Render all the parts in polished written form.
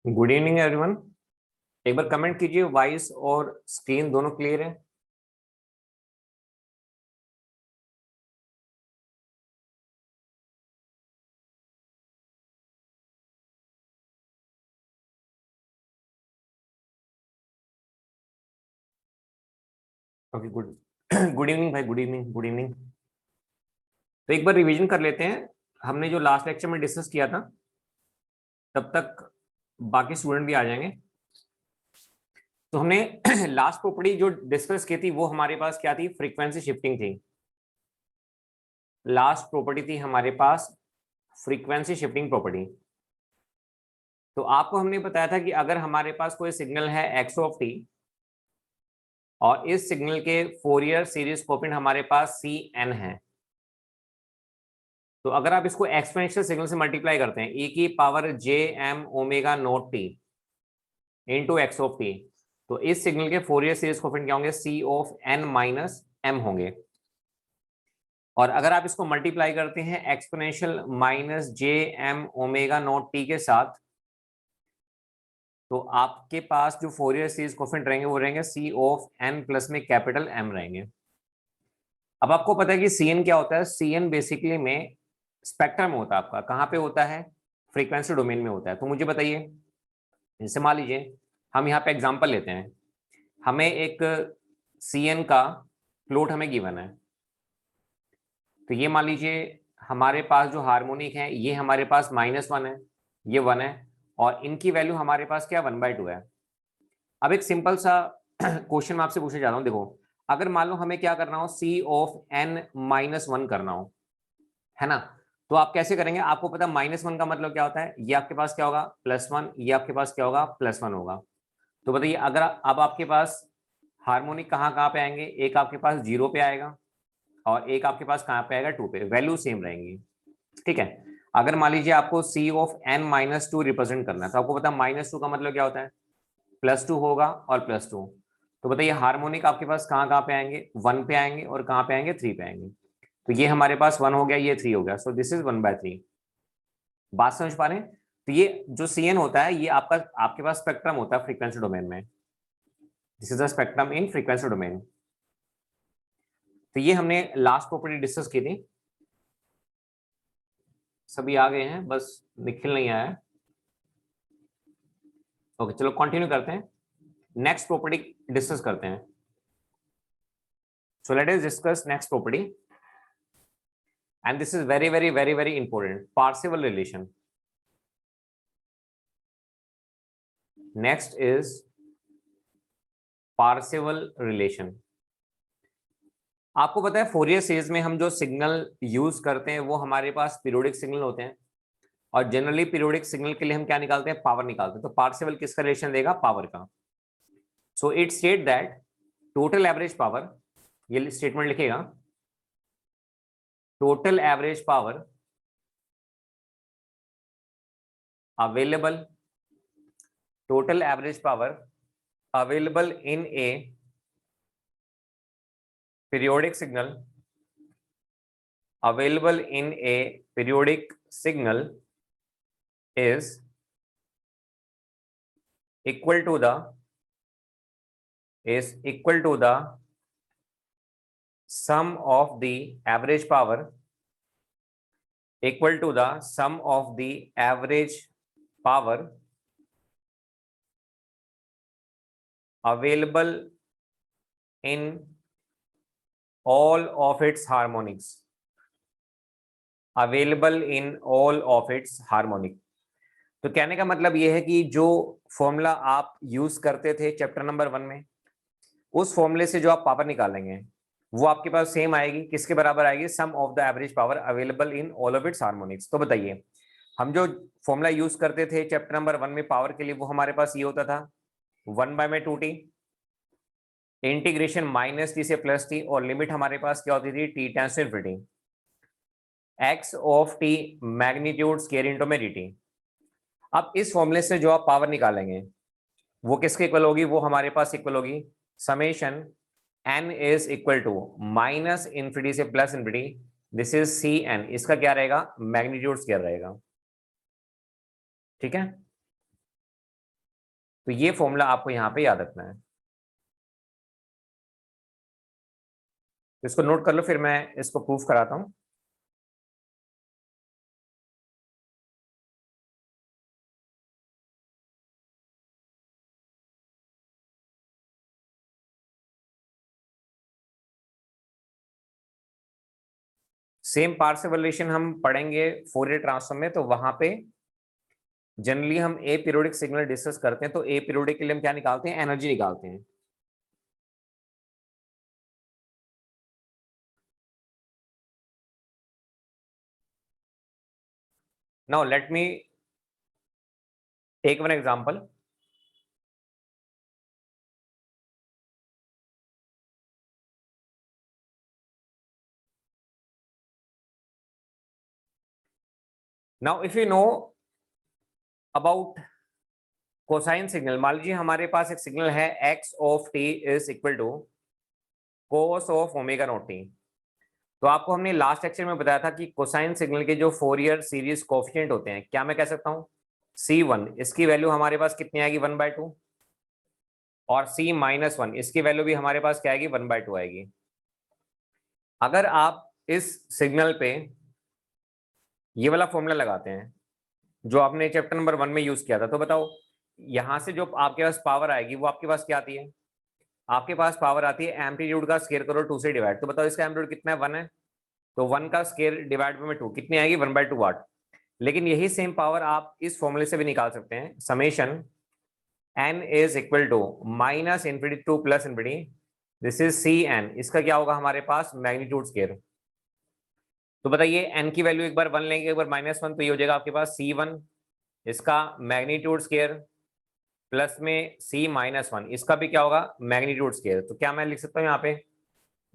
Good evening everyone. एक बार comment कीजिए voice और स्क्रीन दोनों क्लियर है। ओके गुड गुड इवनिंग भाई, गुड इवनिंग गुड इवनिंग। तो एक बार रिवीजन कर लेते हैं। हमने जो लास्ट लेक्चर में डिस्कस किया था, तब तक बाकी स्टूडेंट भी आ जाएंगे। तो हमने लास्ट प्रॉपर्टी जो डिस्कस की थी वो हमारे पास क्या थी? फ्रीक्वेंसी शिफ्टिंग थी। लास्ट प्रॉपर्टी थी हमारे पास फ्रीक्वेंसी शिफ्टिंग प्रॉपर्टी। तो आपको हमने बताया था कि अगर हमारे पास कोई सिग्नल है एक्स ऑफ टी और इस सिग्नल के फोरियर सीरीज कोफिशिएंट हमारे पास सी एन है, तो अगर आप इसको एक्सपोनेंशियल सिग्नल से मल्टीप्लाई करते हैं e की power J M omega not T into X of T, तो इस सिग्नल के फोरियर सीरीज कोफिशिएंट क्या होंगे? C of N minus M होंगे। और अगर आप इसको मल्टीप्लाई करते हैं exponential minus J M omega not T के साथ, तो आपके पास जो फोरियर सीरीज कोफिशिएंट रहेंगे वो रहेंगे सी ऑफ एन प्लस में कैपिटल एम रहेंगे। अब आपको पता है कि सी एन क्या होता है? सी एन बेसिकली में स्पेक्ट्रम होता है आपका। कहाँ पे होता है? फ्रीक्वेंसी डोमेन में होता है। तो मुझे बताइए, जैसे मान लीजिए हम यहाँ पे एग्जांपल लेते हैं, हमें एक सी एन का प्लॉट हमें गिवन है। तो ये मान लीजिए हमारे पास जो हार्मोनिक है ये हमारे पास -1 है, ये 1 है, और इनकी वैल्यू हमारे पास क्या 1/2 है। अब एक सिंपल सा क्वेश्चन मैं आपसे पूछने जा रहा हूँ। देखो, अगर मान लो हमें क्या करना हो, सी ऑफ एन -1 करना हो, है ना, तो आप कैसे करेंगे? आपको पता -1 का मतलब क्या होता है? ये आपके पास क्या होगा? +1। ये आपके पास क्या होगा? +1 होगा। तो बताइए, अगर अब आपके पास हार्मोनिक कहाँ कहाँ पे आएंगे? एक आपके पास 0 पे आएगा और एक आपके पास कहाँ पे आएगा? 2 पे। वैल्यू सेम रहेंगी, ठीक है। अगर मान लीजिए आपको सी ऑफ एन -2 रिप्रेजेंट करना है, तो आपको पता है -2 का मतलब क्या होता है? +2 होगा और +2। तो बताइए हार्मोनिक आपके पास कहाँ कहाँ पे आएंगे? 1 पे आएंगे और कहाँ पे आएंगे? 3 पे आएंगे। तो ये हमारे पास 1 हो गया, ये 3 हो गया, सो दिस इज 1/3। बात समझ पा रहे हैं? तो ये जो सी एन होता है ये आपका आपके पास स्पेक्ट्रम होता है फ्रीक्वेंसी डोमेन में। This is the spectrum in frequency domain. तो ये हमने लास्ट प्रॉपर्टी डिस्कस की थी। सभी आ गए हैं, बस निखिल नहीं आया है। ओके, चलो कंटिन्यू करते हैं, नेक्स्ट प्रॉपर्टी डिस्कस करते हैं। So let us discuss next property, and this is very very very very important, Parseval relation. Next is Parseval relation. आपको पता है फोरियर सीरीज में हम जो सिग्नल यूज करते हैं वो हमारे पास पीरियोडिक सिग्नल होते हैं, और जनरली पीरियोडिक सिग्नल के लिए हम क्या निकालते हैं? पावर निकालते हैं। तो पार्सेवल किसका रिलेशन देगा? पावर का। So it state that total average power, ये स्टेटमेंट लिखेगा, total average power available, total average power available in A periodic signal, available in a periodic signal is equal to the sum of the average power, equal to the sum of the average power available in all of its harmonics, available in all of its harmonic। तो कहने का मतलब यह है कि जो formula आप use करते थे चैप्टर नंबर 1 में, उस फॉर्मूले से जो आप पावर निकालेंगे वो आपके पास सेम आएगी। किसके बराबर आएगी? Sum of the average power available in all of its harmonics. तो बताइए, हम जो फॉर्मूला यूज करते थे चैप्टर नंबर 1 में पावर के लिए, वो हमारे पास ये होता था 1/2t इंटीग्रेशन -t से +t, और लिमिट हमारे पास क्या होती थी? t tends to infinity, x of t magnitude square into में dt। अब इस फॉर्मूले से जो आप पावर निकालेंगे वो किसके इक्वल होगी? वो हमारे पास इक्वल होगी summation n is equal to -infinity से +infinity, this is C N. इसका क्या रहेगा? मैग्नीट्यूड स्क्वायर रहेगा, ठीक है। तो ये फॉर्मूला आपको यहाँ पे याद रखना है, तो इसको नोट कर लो, फिर मैं इसको प्रूफ कराता हूँ। सेम पार्शियल रिलेशन हम पढ़ेंगे फोरियर ट्रांसफॉर्म में, तो वहां पे जनरली हम ए पीरियोडिक सिग्नल डिस्कस करते हैं, तो ए पीरियोडिक के लिए हम क्या निकालते हैं, एनर्जी निकालते हैं। Now let me take one example. Now if you know about cosine signal, मान लीजिए हमारे पास एक सिग्नल है x of T is equal to cos of omega not T. तो आपको हमने लास्ट लेक्चर में बताया था कि कोसाइन सिग्नल के जो फोरियर सीरीज कोफिशिएंट होते हैं, क्या मैं कह सकता हूँ C1, इसकी वैल्यू हमारे पास कितनी आएगी 1/2, और C-1 इसकी वैल्यू भी हमारे पास क्या आएगी 1/2 आएगी। अगर आप इस सिग्नल पे ये वाला फॉर्मूला लगाते हैं जो आपने चैप्टर नंबर 1 में यूज किया था, तो बताओ यहां से जो आपके पास पावर आएगी वो आपके पास क्या आती है, आपके पास पावर आती है एम्पलीट्यूड का स्क्वायर करो 2 से डिवाइड। तो बताओ इसका एम्पलीट्यूड कितना है, 1 है, तो 1 का स्क्वायर डिवाइड में 2 कितनी आएगी 1/2 वाट। लेकिन यही सेम पावर आप इस फॉर्मूले से भी निकाल सकते हैं, summation n is equal to minus infinity to plus infinity, this is Cn, इसका क्या होगा हमारे पास मैग्नीट्यूड स्क्वायर। तो बताइए n की वैल्यू एक बार 1 लेंगे एक बार -1, तो ये हो जाएगा आपके पास C1 इसका मैग्नीट्यूड स्क्वायर प्लस में C-1 इसका भी क्या होगा मैग्नीट्यूड स्क्वायर। तो क्या मैं लिख सकता हूँ यहाँ पे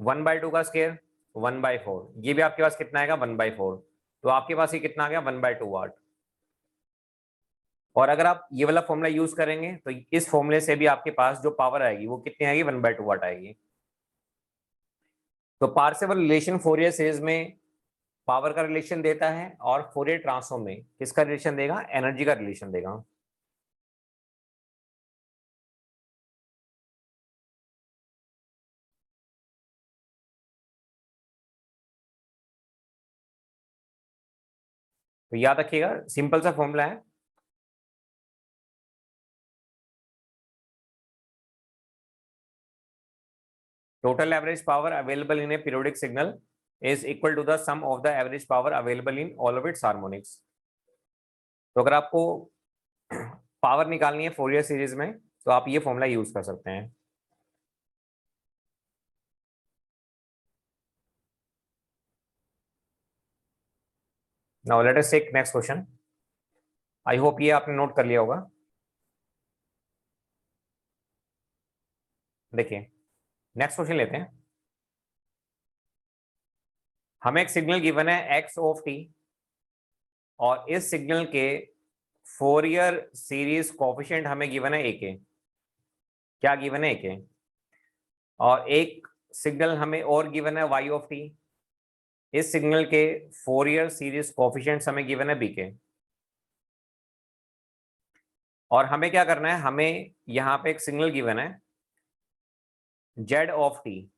1/2 का स्क्वायर 1/4, ये भी आपके पास कितना आएगा 1/4, तो आपके पास ये कितना आ गया 1/2 वाट। और अगर आप ये वाला फॉर्मूला यूज करेंगे तो इस फॉर्मूले से भी आपके पास जो पावर आएगी वो कितनी आएगी 1/2 वाट आएगी। तो पार्सेवल रिलेशन फोरियर सीरीज में पावर का रिलेशन देता है, और फोरियर ट्रांसफॉर्म में किसका रिलेशन देगा, एनर्जी का रिलेशन देगा। तो याद रखिएगा सिंपल सा फॉर्मूला है। Total average power available in a periodic signal is equal to the sum of the average power available in all of its harmonics. तो अगर आपको पावर निकालनी है फोरियर सीरीज में तो आप ये फॉर्मूला यूज कर सकते हैं। Now let us take next question. I hope ये आपने नोट कर लिया होगा। देखिए नेक्स्ट क्वेश्चन लेते हैं। हमें एक सिग्नल गिवन है एक्स ऑफ टी, और इस सिग्नल के फोरियर सीरीज कोफिशिएंट हमें गिवन है ए के, क्या गिवन है ए के, और एक सिग्नल हमें और गिवन है वाई ऑफ टी, इस सिग्नल के फोरियर सीरीज कोफिशिएंट्स हमें गिवन है बी के। और हमें क्या करना है, हमें यहाँ पे एक सिग्नल गिवन है जेड ऑफ टी,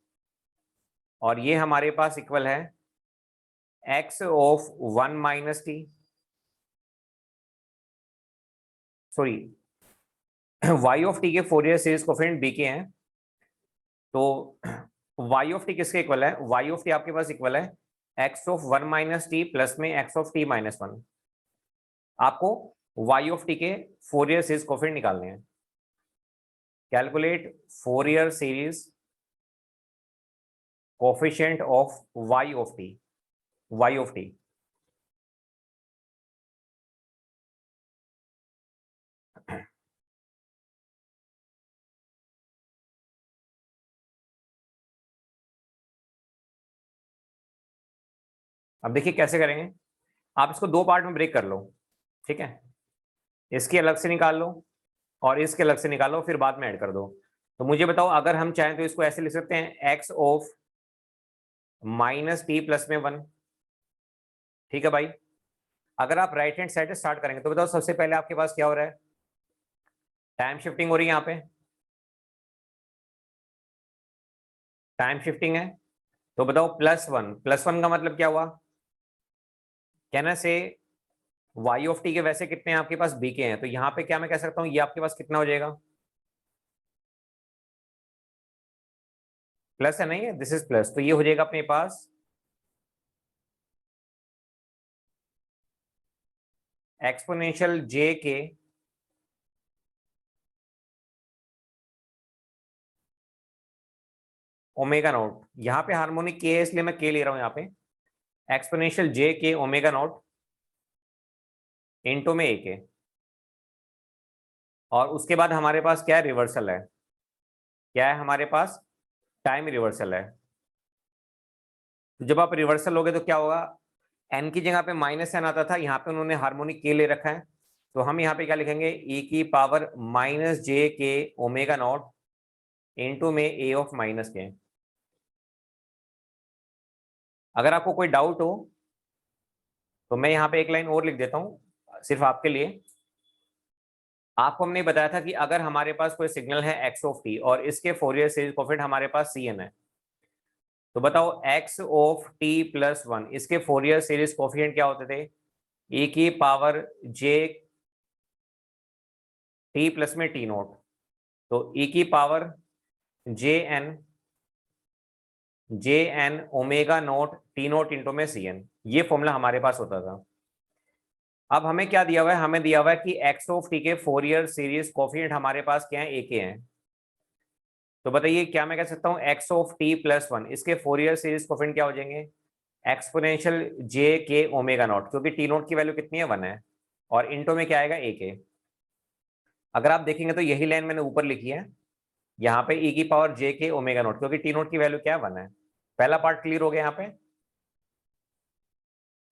और ये हमारे पास इक्वल है x of 1 - t, sorry y of t के फोरियर सीरीज कोफिशिएंट बी के हैं। तो वाई ऑफ टी किसके इक्वल है, वाई ऑफ टी आपके पास इक्वल है एक्स ऑफ 1 - टी प्लस में एक्स ऑफ टी -1। आपको वाई ऑफ टी के फोरियर सीरीज कोफिशिएंट निकालने हैं। Calculate Fourier series coefficient of y of t, y of t. अब देखिए कैसे करेंगे, आप इसको दो पार्ट में ब्रेक कर लो, ठीक है, इसकी अलग से निकाल लो और इसके अलग से निकालो, फिर बाद में ऐड कर दो। तो मुझे बताओ अगर हम चाहें तो इसको ऐसे लिख सकते हैं एक्स ऑफ -t प्लस में 1, ठीक है भाई। अगर आप राइट हैंड साइड से स्टार्ट करेंगे तो बताओ सबसे पहले आपके पास क्या हो रहा है, टाइम शिफ्टिंग हो रही है यहाँ पे, टाइम शिफ्टिंग है। तो बताओ प्लस वन का मतलब क्या हुआ? कहना से वाई ऑफ टी के वैसे कितने हैं आपके पास, बी के हैं, तो यहाँ पे क्या मैं कह सकता हूँ, ये आपके पास कितना हो जाएगा, प्लस है नहीं है, दिस इज प्लस, तो ये हो जाएगा अपने पास एक्सपोनेंशियल जे के ओमेगा नॉट। यहाँ पे हार्मोनिक के है इसलिए मैं के ले रहा हूँ यहाँ पे, एक्सपोनेंशियल जे के ओमेगा नॉट इंटू में ए के। और उसके बाद हमारे पास क्या है, रिवर्सल है। क्या है हमारे पास, टाइम रिवर्सल है। तो जब आप रिवर्सल लोगे तो क्या होगा, एन की जगह पे माइनस एन आता था, यहाँ पे उन्होंने हार्मोनिक के ले रखा है, तो हम यहाँ पे क्या लिखेंगे, ई की पावर माइनस जे के ओमेगा नॉट इंटू में ए ऑफ माइनस के। अगर आपको कोई डाउट हो तो मैं यहाँ पे एक लाइन और लिख देता हूँ सिर्फ आपके लिए। आपको हमने बताया था कि अगर हमारे पास कोई सिग्नल है एक्स ऑफ टी और इसके फोरियर सीरीज कोएफिशिएंट हमारे पास सी एन है, तो बताओ x of t plus one इसके फोरियर सीरीज कोएफिशिएंट क्या होते थे, ई की पावर जे टी प्लस में टी नोट, तो ई की power j n omega naught t naught into में सी एन, ये फॉर्मूला हमारे पास होता था। अब हमें क्या दिया हुआ है, हमें दिया हुआ है कि एक्स ऑफ टी के फोरियर सीरीज कोएफिशिएंट हमारे पास क्या है, ए के हैं। तो बताइए क्या मैं कह सकता हूँ, x of t plus one इसके फोरियर सीरीज कोएफिशिएंट क्या हो जाएंगे, एक्सपोनेंशियल जे के ओमेगा नॉट, क्योंकि टी नोट की वैल्यू कितनी है, वन है, और इंटो में क्या आएगा, ए के। अगर आप देखेंगे तो यही लाइन मैंने ऊपर लिखी है, यहाँ पे ई की पावर जे के ओमेगा नॉट, क्योंकि टी नोट की वैल्यू क्या है, वन है। पहला पार्ट क्लियर हो गया यहाँ पे।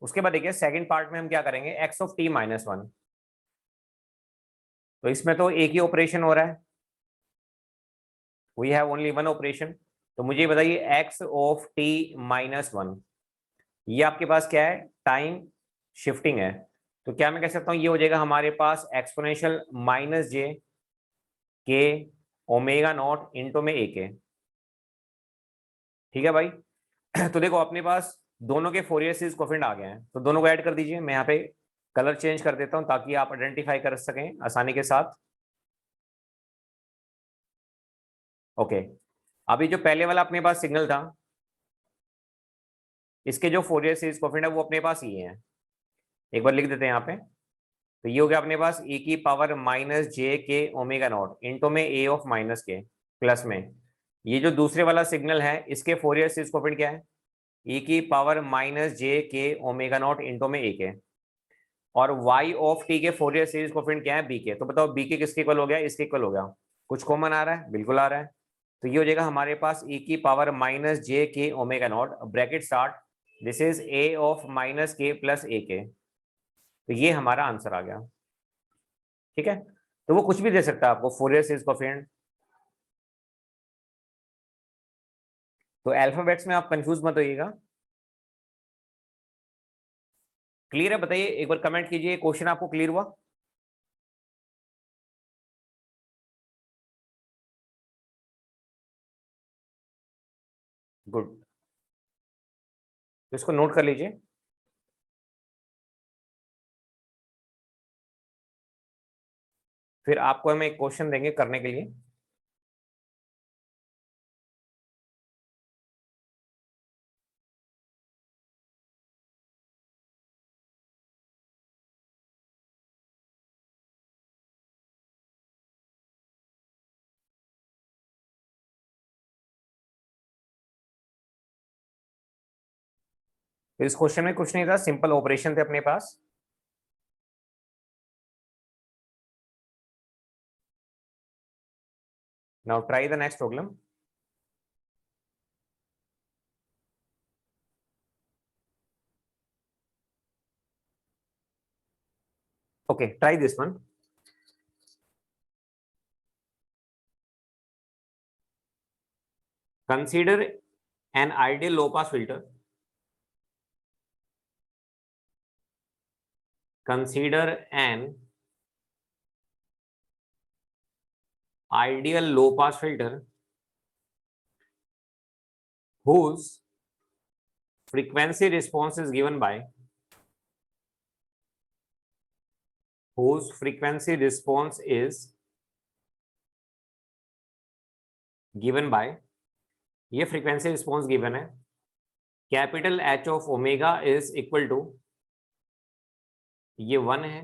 उसके बाद देखिए सेकंड पार्ट में हम क्या करेंगे, x of t minus one, तो इसमें तो एक ही ऑपरेशन हो रहा है, we have only one operation. तो मुझे बताइए x of t minus one, ये आपके पास क्या है, टाइम शिफ्टिंग है। तो क्या मैं कह सकता हूँ, ये हो जाएगा हमारे पास एक्सपोनेंशियल माइनस जे के ओमेगा नॉट इंटू में ए के। ठीक है भाई। तो देखो अपने पास दोनों के फोरियर सीरीज कोएफिशिएंट आ गए हैं, तो दोनों को ऐड कर दीजिए। मैं यहाँ पे कलर चेंज कर देता हूँ ताकि आप आइडेंटिफाई कर सकें आसानी के साथ। ओके, अभी जो पहले वाला अपने पास सिग्नल था, इसके जो फोरियर सीरीज कोएफिशिएंट है वो अपने पास ये है, एक बार लिख देते हैं यहाँ पे। तो ये हो गया अपने पास e की पावर माइनस जे के ओमेगा नॉट इंटू में ए ऑफ माइनस के प्लस में, ये जो दूसरे वाला सिग्नल है इसके फोरियर सीरीज कोएफिशिएंट क्या है, e की पावर माइनस जे के ओमेगा नॉट इंटू में ए के। और y ऑफ t के फोरियर सीरीज कोएफिशिएंट क्या है, बी के। तो बताओ बी के किसके इक्वल हो गया, इसके इक्वल हो गया। कुछ कॉमन आ रहा है, बिल्कुल आ रहा है। तो ये हो जाएगा हमारे पास e की पावर माइनस जे के omega naught bracket start, this is a of minus के प्लस ए के। तो ये हमारा आंसर आ गया। ठीक है, तो वो कुछ भी दे सकता है आपको फोरियर सीरीज कोएफिशिएंट। तो अल्फाबेट्स में आप कंफ्यूज मत होइएगा। क्लियर है, बताइए एक बार कमेंट कीजिए, क्वेश्चन आपको क्लियर हुआ। गुड, तो इसको नोट कर लीजिए। फिर आपको हम एक क्वेश्चन देंगे करने के लिए। तो इस क्वेश्चन में कुछ नहीं था, सिंपल ऑपरेशन थे अपने पास। Now try the next problem. Okay, try this one. Consider an ideal low pass filter, consider an ideal low pass filter whose frequency response is given by whose frequency response is given by, ये frequency response given है, capital H of omega is equal to, ये 1 है,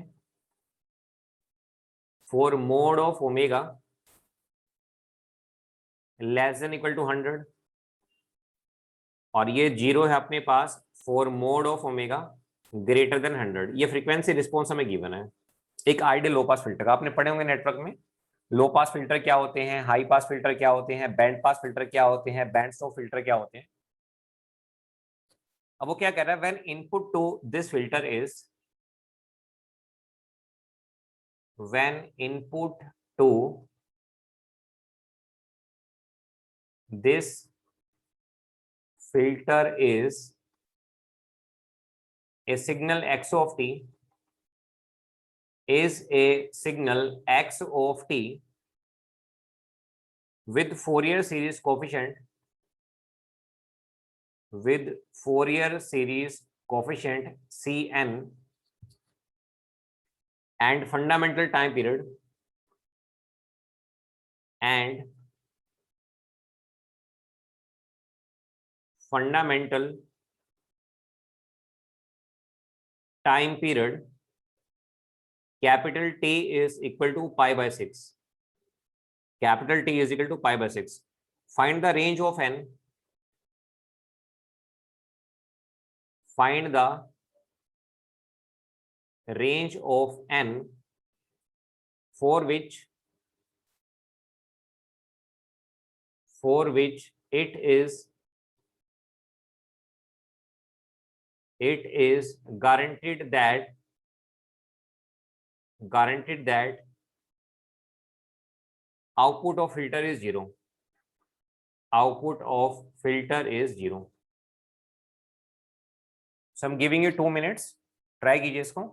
for mod of omega less than equal to 100, और ये 0 है अपने पास for mod of omega greater than 100। ये फ्रीक्वेंसी रिस्पॉन्स हमें गिवन है एक आइडियल लो पास फिल्टर का। आपने पढ़े होंगे नेटवर्क में लो पास फिल्टर क्या होते हैं, हाई पास फिल्टर क्या होते हैं, बैंड पास फिल्टर क्या होते हैं, बैंड स्टॉप फिल्टर क्या होते हैं। अब वो क्या कह रहा है, when input to this filter is, when input to this filter is a signal x of t, is a signal x of t with Fourier series coefficient, with Fourier series coefficient Cn and fundamental time period, and fundamental time period, capital T is equal to pi by 6, capital T is equal to pi by 6. Find the range of n, find the range of n for which it is guaranteed that output of filter is 0, output of filter is 0. So I'm giving you 2 minutes, try कीजिए इसको।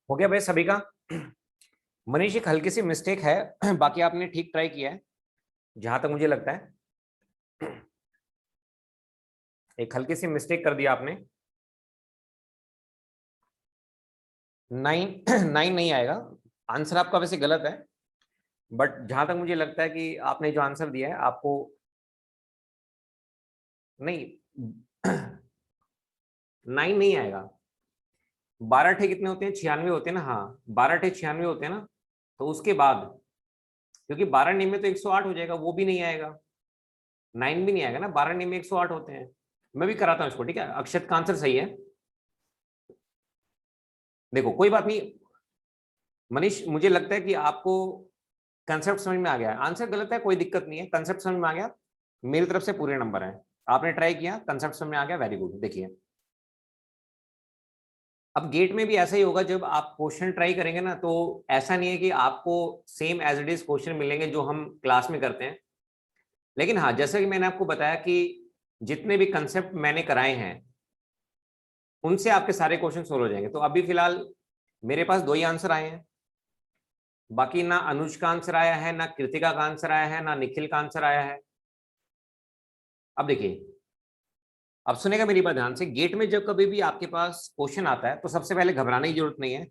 हो गया भाई सभी का? मनीष एक हल्की सी mistake है, बाकी आपने ठीक ट्राई किया है जहां तक मुझे लगता है। एक हल्की सी मिस्टेक कर दिया आपने। 9 9 नहीं आएगा, आंसर आपका वैसे गलत है, बट जहां तक मुझे लगता है कि आपने जो आंसर दिया है आपको नहीं 9 नहीं आएगा। 12 ठे कितने होते हैं? 96 होते हैं ना। हाँ 12 ठे 96 होते हैं ना, तो उसके बाद क्योंकि 12 नियम में तो 108 हो जाएगा, वो भी नहीं आएगा। 9 भी नहीं आएगा ना, 12 नियम में 108 होते हैं। मैं भी कराता हूँ इसको, ठीक है? अक्षत का आंसर सही है। देखो कोई बात नहीं मनीष, मुझे लगता है कि आपको कंसेप्ट समझ में आ गया है। आंसर गलत है कोई दिक्कत नहीं है, कंसेप्ट समझ में आ गया, मेरी तरफ से पूरे नंबर है। आपने ट्राई किया, कंसेप्ट समझ में आ गया, वेरी गुड। देखिए अब गेट में भी ऐसा ही होगा, जब आप क्वेश्चन ट्राई करेंगे ना, तो ऐसा नहीं है कि आपको same as it is question मिलेंगे जो हम क्लास में करते हैं। लेकिन हाँ, जैसा कि मैंने आपको बताया कि जितने भी कंसेप्ट मैंने कराए हैं उनसे आपके सारे क्वेश्चन सोल्व हो जाएंगे। तो अभी फिलहाल मेरे पास 2 ही आंसर आए हैं, बाकी ना अनुज का आंसर आया है, ना कृतिका का आंसर आया है, ना निखिल का आंसर आया है। अब देखिए, अब सुनेगा मेरी बात ध्यान से। गेट में जब कभी भी आपके पास क्वेश्चन आता है तो सबसे पहले घबराने की जरूरत नहीं है,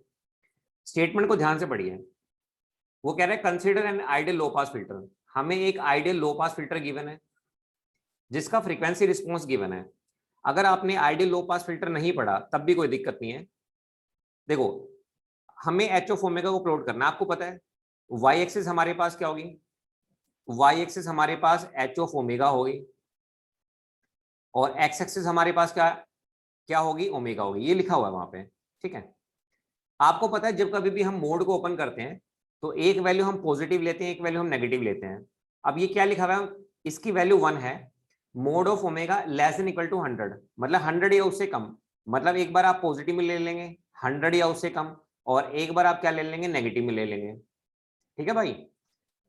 स्टेटमेंट को ध्यान से पढ़िए। वो कह रहे हैं consider an ideal low pass filter. हमें एक ideal low pass filter given है जिसका फ्रीक्वेंसी रिस्पॉन्स गिवन है। अगर आपने आइडियल लो पास फिल्टर नहीं पढ़ा तब भी कोई दिक्कत नहीं है। देखो हमें एच ऑफ ओमेगा को प्लॉट करना है, आपको पता है वाई एक्सिस हमारे पास क्या होगी? वाई एक्सिस हमारे पास एच ऑफ ओमेगा होगी, और एक्स एक्सिस हमारे पास क्या क्या होगी? ओमेगा होगी। ये लिखा हुआ है वहां पे, ठीक है? आपको पता है जब कभी भी हम मोड को ओपन करते हैं तो एक वैल्यू हम पॉजिटिव लेते हैं, एक वैल्यू हम नेगेटिव लेते हैं। अब ये क्या लिखा हुआ है? इसकी वैल्यू 1 है, mod of omega less than equal to 100, मतलब 100 या उससे कम। मतलब एक बार आप पॉजिटिव में ले लेंगे 100 या उससे कम, और एक बार आप क्या ले लेंगे? नेगेटिव में ले लेंगे। ठीक है भाई?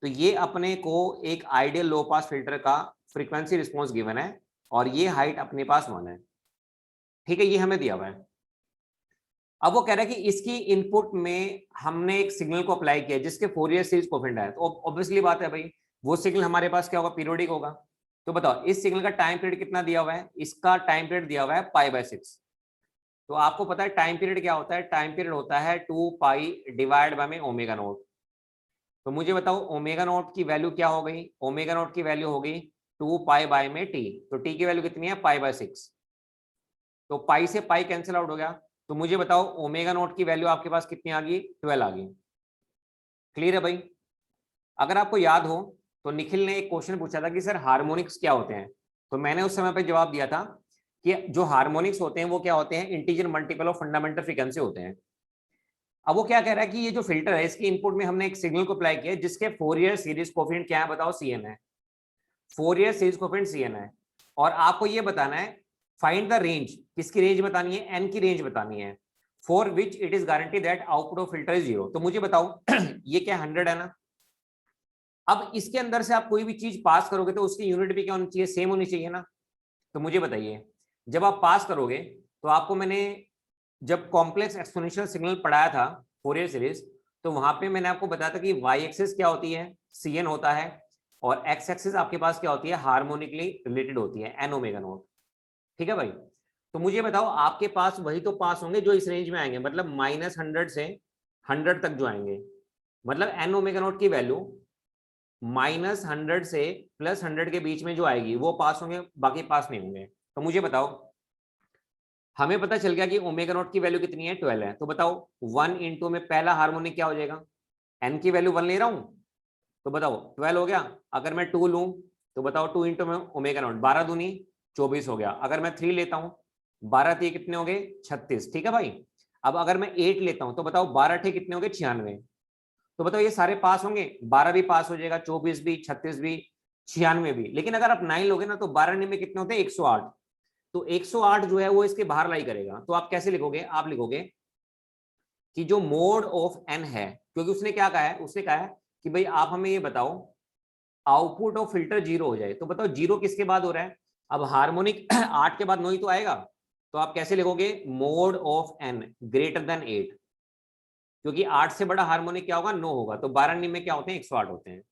तो ये अपने को एक आइडियल लो पास फिल्टर का फ्रीक्वेंसी रिस्पॉन्स गिवन है, और ये हाइट अपने पास 1 है। ठीक है, ये हमें दिया हुआ है। अब वो कह रहा है कि इसकी इनपुट में हमने एक सिग्नल को अप्लाई किया जिसके फोरियर सीरीज कोफिशिएंट है, तो ऑब्वियसली बात है भाई वो सिग्नल हमारे पास क्या होगा? पीरियोडिक होगा। तो बताओ इस सिग्नल का टाइम पीरियड कितना दिया हुआ है? इसका टाइम पीरियड दिया हुआ है π/6। तो आपको पता है टाइम पीरियड क्या होता है? टाइम पीरियड होता है 2 पाई डिवाइड बाय में ओमेगा नॉट। तो मुझे बताओ ओमेगा नॉट की वैल्यू क्या हो गई? ओमेगा नॉट की वैल्यू हो गई 2 पाई बाय में टी। तो टी की वैल्यू कितनी है? π/6। तो पाई से पाई कैंसिल आउट हो गया। तो मुझे बताओ ओमेगा नॉट की वैल्यू आपके पास कितनी आ गई? 12 आ गई। क्लियर है भाई? अगर आपको याद हो तो निखिल ने एक क्वेश्चन पूछा था कि सर हार्मोनिक्स क्या होते हैं, तो मैंने उस समय पे जवाब दिया था कि जो हार्मोनिक्स होते हैं वो क्या होते हैं? Integer multiple of fundamental frequency होते हैं। अब वो क्या कह रहा है कि ये जो फिल्टर है इसके इनपुट में हमने एक सिग्नल को अप्लाई किया जिसके फोरियर सीरीज कोफिशिएंट क्या है? बताओ, सीएन है। फोरियर सीरीज कोफिशिएंट सीएन है, और आपको ये बताना है फाइंड द रेंज। किसकी रेंज बतानी है? एन की रेंज बतानी है, for which it is guarantee that output of filter is 0। तो मुझे बताओ ये क्या 100 है ना? अब इसके अंदर से आप कोई भी चीज पास करोगे तो उसकी यूनिट भी क्या होनी चाहिए? सेम होनी चाहिए ना? तो मुझे बताइए जब आप पास करोगे तो आपको मैंने जब कॉम्प्लेक्स एक्सपोनेंशियल सिग्नल पढ़ाया था फोरियर सीरीज, तो वहां पे मैंने आपको बताया था कि वाई एक्सिस क्या होती है? सीएन होता है, और एक्स एक्सिस आपके पास क्या होती है? हार्मोनिकली रिलेटेड होती है, एन ओमेगा नॉट। ठीक है भाई? तो मुझे बताओ आपके पास वही तो पास होंगे जो इस रेंज में आएंगे, मतलब -100 से 100 तक जो आएंगे, मतलब एन ओमेगा नॉट की वैल्यू -100 से +100 के बीच में जो आएगी वो पास होंगे, बाकी पास नहीं होंगे। तो मुझे बताओ हमें पता चल गया कि ओमेगा नॉट की वैल्यू कितनी है? 12 है। तो बताओ 1 इंटू में पहला हार्मोनिक क्या हो जाएगा? एन की वैल्यू 1 ले रहा हूं, तो बताओ 12 हो गया। अगर मैं 2 लूं तो बताओ 2 इंटू में ओमेगा नॉट, 12 दूनी 24 हो गया। अगर मैं 3 लेता हूं 12 थे कितने हो गए? 36। ठीक है भाई? अब अगर मैं 8 लेता हूं तो बताओ 12 थे कितने हो गए? 96। तो बताओ ये सारे पास होंगे? 12 भी पास हो जाएगा, 24 भी, 36 भी, 96 भी। लेकिन अगर आप 9 लोगे ना तो 12 में कितने होते हैं? 108। तो 108 जो है वो इसके बाहर लाई करेगा। तो आप कैसे लिखोगे? आप लिखोगे कि जो मोड ऑफ एन है, क्योंकि उसने क्या कहा है? उसने कहा है कि भाई आप हमें ये बताओ आउटपुट ऑफ फिल्टर 0 हो जाए। तो बताओ 0 किसके बाद हो रहा है? अब हार्मोनिक 8 के बाद 9 ही तो आएगा। तो आप कैसे लिखोगे? Mod of n greater than 8। क्योंकि 8 से बड़ा हार्मोनिक क्या होगा, 9 होगा, तो 12 में क्या होते हैं, 108 होते हैं।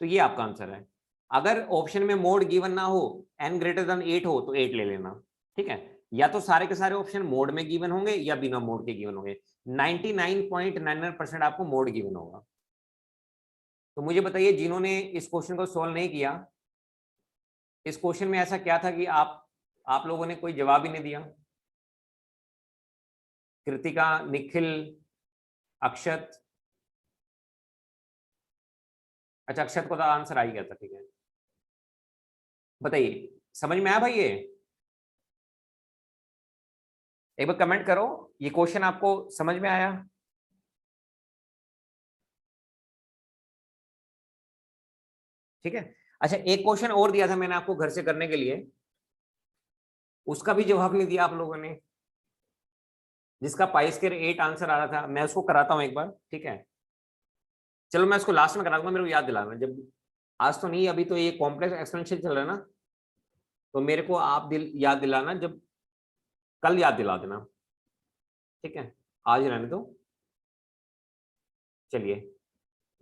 तो ये आपका आंसर है। अगर ऑप्शन में मोड गिवन ना हो, n ग्रेटर देन 8 हो, तो 8 ले लेना, ठीक है। या तो सारे के सारे ऑप्शन मोड में गिवन होंगे या बिना मोड के गिवन होंगे। 99.99% आपको मोड गिवन होगा। तो मुझे बताइए, जिन्होंने इस क्वेश्चन को सॉल्व नहीं किया, इस क्वेश्चन में ऐसा क्या था कि आप लोगों ने कोई जवाब ही नहीं दिया। कृतिका, निखिल, अक्षत। अच्छा, अक्षत को तो आंसर आ ही गया था, ठीक है। बताइए, समझ में आया भाई ये? एक बार कमेंट करो, ये क्वेश्चन आपको समझ में आया? ठीक है। अच्छा, एक क्वेश्चन और दिया था मैंने आपको घर से करने के लिए, उसका भी जवाब नहीं दिया आप लोगों ने, जिसका पाई स्क्वायर 8 आंसर आ रहा था। मैं उसको कराता हूं एक बार, ठीक है। चलो मैं उसको लास्ट में करा दूंगा, मेरे को याद दिलाना जब, आज तो नहीं, अभी तो ये कॉम्प्लेक्स एक्सपोनेंशियल चल रहा है ना, तो मेरे को आप याद दिलाना, जब कल याद दिला देना, ठीक है। आज रहने दो। चलिए,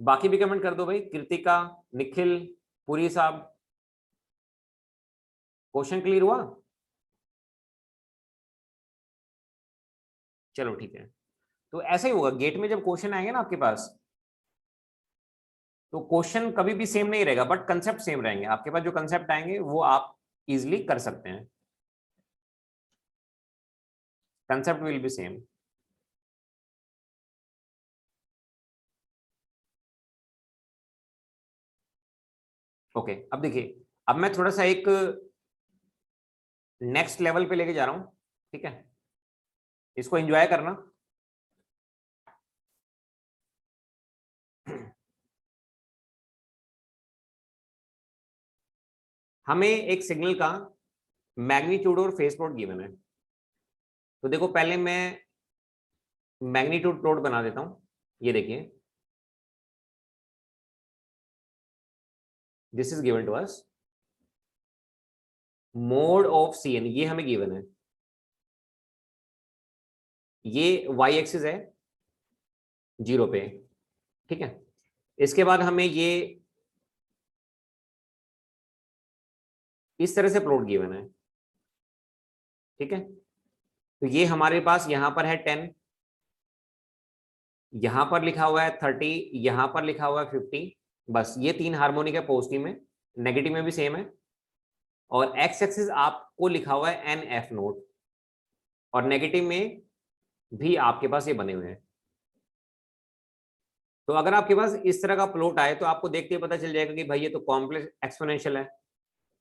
बाकी भी कमेंट कर दो भाई। कृतिका, निखिल, पुरी साहब, क्वेश्चन क्लियर हुआ? चलो ठीक है। तो ऐसा ही होगा, गेट में जब क्वेश्चन आएंगे ना आपके पास, तो क्वेश्चन कभी भी सेम नहीं रहेगा, बट कंसेप्ट सेम रहेंगे आपके पास। जो कंसेप्ट आएंगे वो आप इजिली कर सकते हैं, concept will be same. Okay, अब देखिए, अब मैं थोड़ा सा एक नेक्स्ट लेवल पे लेके जा रहा हूं, ठीक है। इसको एंजॉय करना। हमें एक सिग्नल का मैग्नीट्यूड और फेज प्लॉट गिवन है। तो देखो, पहले मैं मैग्नीट्यूड प्लॉट बना देता हूं। ये देखिए, this is given to us, mod of c n, ये हमें गिवन है। ये वाई एक्सिस है 0 पे, ठीक है। इसके बाद हमें ये इस तरह से प्लॉट गिवन है, ठीक है। तो ये हमारे पास यहां पर है 10, यहां पर लिखा हुआ है 30, यहां पर लिखा हुआ है 50। बस ये 3 हार्मोनिक है पॉजिटिव में, नेगेटिव में भी सेम है। और एक्स एक्सिस आपको लिखा हुआ है एन एफ नोट, और नेगेटिव में भी आपके पास ये बने हुए हैं। तो अगर आपके पास इस तरह का प्लॉट आए, तो आपको देखते ही पता चल जाएगा कि भाई ये तो कॉम्प्लेक्स एक्सपोनेंशियल है,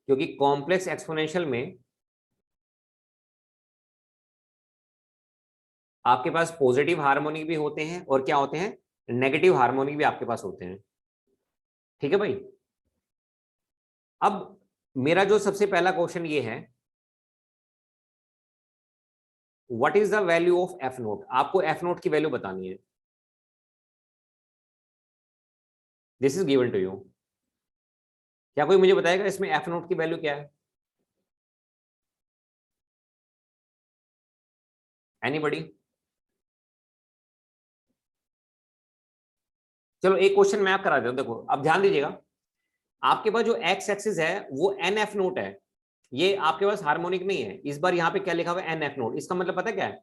क्योंकि कॉम्प्लेक्स एक्सपोनेंशियल में आपके पास पॉजिटिव हार्मोनिक भी होते हैं, और क्या होते हैं, नेगेटिव हार्मोनिक भी आपके पास होते हैं, ठीक है भाई। अब मेरा जो सबसे पहला क्वेश्चन ये है, what is the value of f naught. आपको एफ नोट की वैल्यू बतानी है, this is given to you. क्या कोई मुझे बताएगा इसमें एफ नोट की वैल्यू क्या है? एनीबॉडी? चलो एक क्वेश्चन मैं आप करा देता हूं। देखो, अब ध्यान दीजिएगा, आपके पास जो एक्स एक्सिस है वो एन एफ नोट है, ये आपके पास हार्मोनिक नहीं है। इस बार यहाँ पे क्या लिखा हुआ है, एन एफ नोट। इसका मतलब पता क्या है?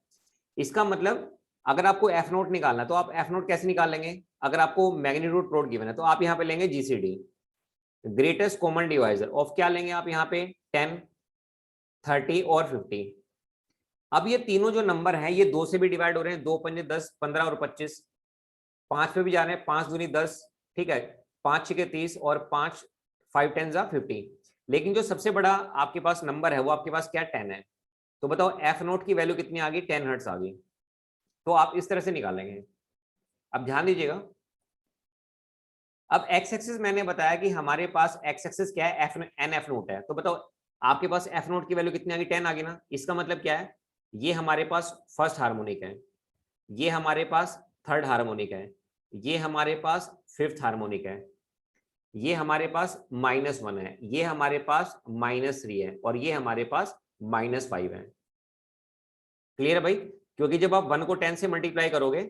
इसका मतलब, अगर आपको एफ नोट निकालना है, तो आप एफ नोट कैसे निकाल लेंगे? अगर आपको मैग्नीट्यूड प्लॉट गिवन है, तो आप यहाँ पे लेंगे GCD, greatest common divisor of, क्या लेंगे आप यहाँ पे, 10, 30 और 50। अब ये तीनों जो नंबर हैं, ये 2 से भी डिवाइड हो रहे हैं, 2 पंजे 10, 15 और 25, 5 पे भी जा रहे हैं, 5 दूनी 10, ठीक है, 5 छके 30 और 5 5 10 जा 50। लेकिन जो सबसे बड़ा आपके पास नंबर है वो आपके पास क्या, 10 है। तो बताओ एफ नोट की वैल्यू कितनी आ गई, 10 हर्ट्ज आ गई। तो आप इस तरह से निकालेंगे। अब ध्यान दीजिएगा, अब एक्स एक्सिस मैंने बताया कि हमारे पास एक्स एक्सिस क्या है, एफ एन एफ नोट है। तो बताओ आपके पास एफ नोट की वैल्यू कितनी आ गई, 10 आ गई ना। इसका मतलब क्या है, ये हमारे पास फर्स्ट हार्मोनिक है, ये हमारे पास थर्ड हार्मोनिक है, ये हमारे पास फिफ्थ हार्मोनिक है, ये हमारे पास -1 है, ये हमारे पास -3 है, और ये हमारे पास -5 है। क्लियर है भाई? क्योंकि जब आप 1 को 10 से मल्टीप्लाई करोगे,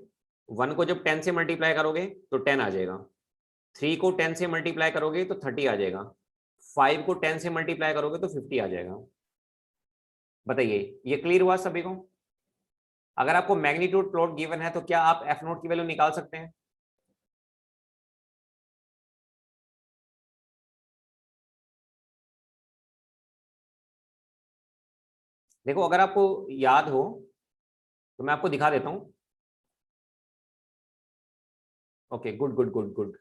1 को जब 10 से मल्टीप्लाई करोगे तो 10 आ जाएगा, 3 को 10 से मल्टीप्लाई करोगे तो 30 आ जाएगा, 5 को 10 से मल्टीप्लाई करोगे तो 50 आ जाएगा। बताइए ये क्लियर हुआ सभी को? अगर आपको मैग्नीट्यूड प्लॉट गिवन है तो क्या आप एफ नोट की वैल्यू निकाल सकते हैं? देखो अगर आपको याद हो तो मैं आपको दिखा देता हूं। Okay good good good good.